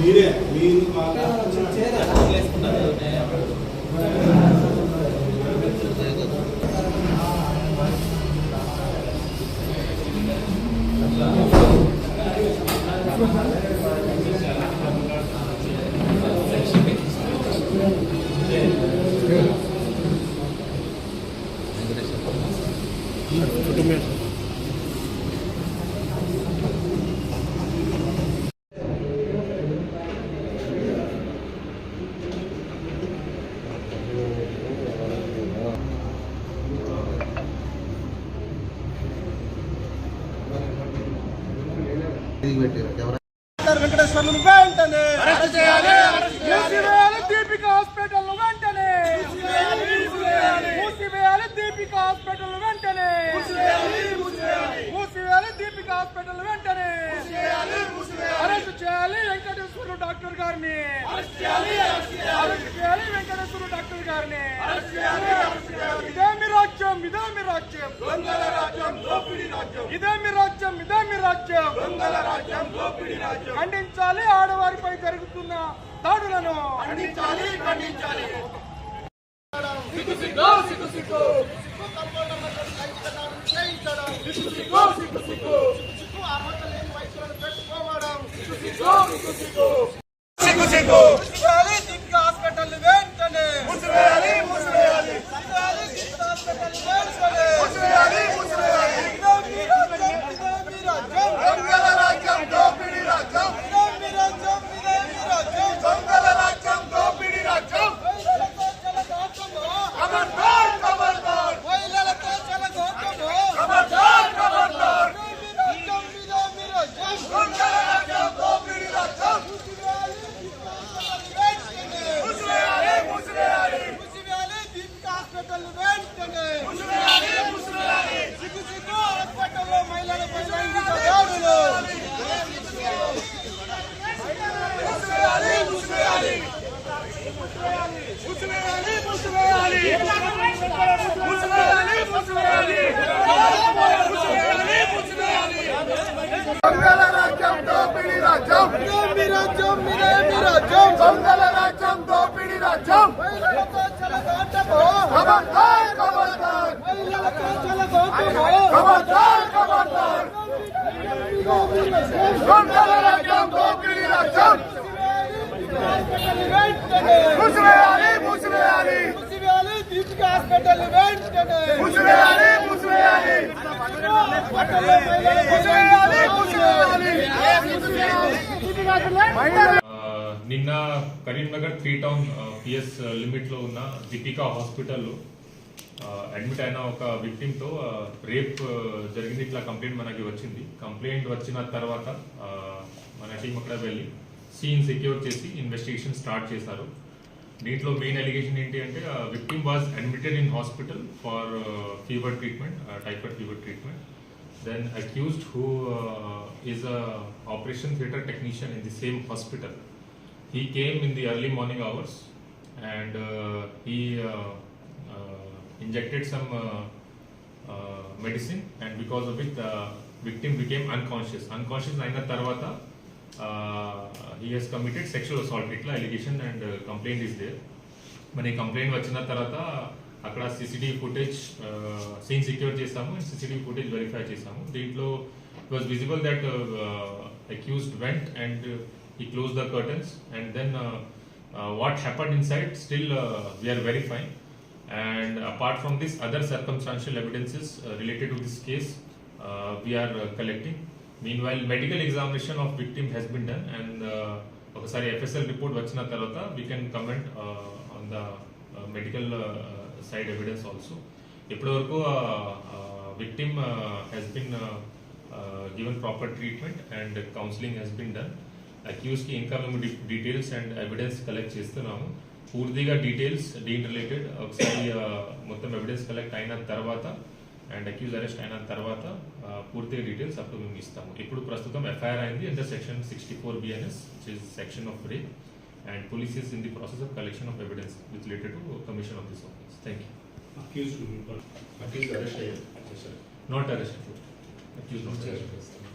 మీరే మీరు బాగా వెంకటేశ్వర్లు వెంటనే దీపిక హాస్పిటల్ వెంటనే మూసివేయాలి దీపిక హాస్పిటల్ వెంటనే మూసివేయాలి దీపిక హాస్పిటల్ వెంటనే అరెస్ట్ చేయాలి వెంకటేశ్వర్లు డాక్టర్ గారిని అరెస్ట్ చేయాలి వెంకటేశ్వర్లు డాక్టర్ గారిని ఇదే మీ రాజ్యం ఇదే మీ రాజ్యం దొంగల రాజ్యం దోపిడీ రాజ్యం ఇదే మీ రాజ్యం ఇదే మీ రాజ్యం దొంగల రాజ్యం దోపిడీ రాజ్యం ఖండించాలి ఆడవారిపై జరుగుతున్న దాడులను ఖండించాలి ఖండించాలి సిగ్గు సిగ్గు సిగ్గు సిగ్గు హాస్పిటల్ వెంటనే మూసివేయాలి మూసివేయాలి హాస్పిటల్ వెంటనే మూసివేయాలి మూసివేయాలి దొంగల రాజ్యం దోపిడీ రాజ్యం దొంగల రాజ్యం దోపిడీ రాజ్యం ఖబర్దార్ ఖబర్దార్ మహిళలతో చెలగొట్టము ఖబర్దార్ ఖబర్దార్ దొంగల రాజ్యం దోపిడీ రాజ్యం మూసివేయాలి మూసివేయాలి మూసివేయాలి దీపిక హాస్పిటల్ వెంటనే మూసివేయాలి మూసివేయాలి సిగ్గు సిగ్గు హాస్పిటల్లో మహిళలపై లైంగిక దాడులు మూసివేయాలి మూసివేయాలి మూసివేయాలి మూసివేయాలి మూసివేయాలి మూసివేయాలి దొంగల రాజ్యం దోపిడీ రాజ్యం మీ రాజ్యం మీ రాజ్యం దొంగల రాజ్యం దోపిడీ రాజ్యం మహిళలతో చెలగాటము ఖబర్దార్ ఖబర్దార్ మహిళలతో చెలగాటము ఖబర్దార్ ఖబర్దార్ దొంగల రాజ్యం దోపిడీ రాజ్యం మూసివేయాలి మూసివేయాలి మూసివేయాలి దీపిక హాస్పిటల్ వెంటనే మూసివేయాలి మూసివేయాలి నిన్న కరీంనగర్ 3 టౌన్ పిఎస్ లిమిట్ లో ఉన్న దీపికా హాస్పిటల్లో అడ్మిట్ అయిన ఒక విక్టిమ్ తో రేప్ జరిగింది. ఇట్లా కంప్లైంట్ మనకి వచ్చింది. కంప్లైంట్ వచ్చిన తర్వాత మన టీం అక్కడ వెళ్ళి సీన్ సెక్యూర్ చేసి ఇన్వెస్టిగేషన్ స్టార్ట్ చేశారు. దీంట్లో మెయిన్ అలిగేషన్ ఏంటి అంటే victim was admitted in hospital for fever treatment, typhoid fever treatment. Then accused, who is a operation theatre technician in the same hospital, he came in the early morning hours and he injected some medicine, and because of it victim became unconscious aina tarvata he has committed sexual assault itla allegation and complaint is there. Mane complaint vachina tarvata అక్కడ CCTV footage scene secure చేసాము and CCTV footage verify చేసాము. దీంట్లో it was visible that accused went and he closed the curtains, and then what happened inside still we are verifying, and apart from this other circumstantial evidences related to this case we are collecting. Meanwhile medical examination of victim has been done, and ఒకసారి FSL report వచ్చిన తర్వాత we can comment on the medical side evidence also. ఇప్పటివరకు victim has been given proper treatment and counseling has been done. అక్యూజ్కి ఇంకా మేము details and evidence collect చేస్తున్నాము. పూర్తిగా details Deen related ఒకసారి మొత్తం ఎవిడెన్స్ కలెక్ట్ అయిన తర్వాత అండ్ అక్యూజ్ అరెస్ట్ అయిన తర్వాత పూర్తిగా డీటెయిల్స్ అప్పుడు మేము ఇస్తాము. ఇప్పుడు ప్రస్తుతం ఎఫ్ఐఆర్ అయింది under section 64 BNS, which is section of rape, and police is in the process of collection of evidence which related to commission of this offense. Thank you. Accused Accused arrested. Not arrested. Accused not arrested.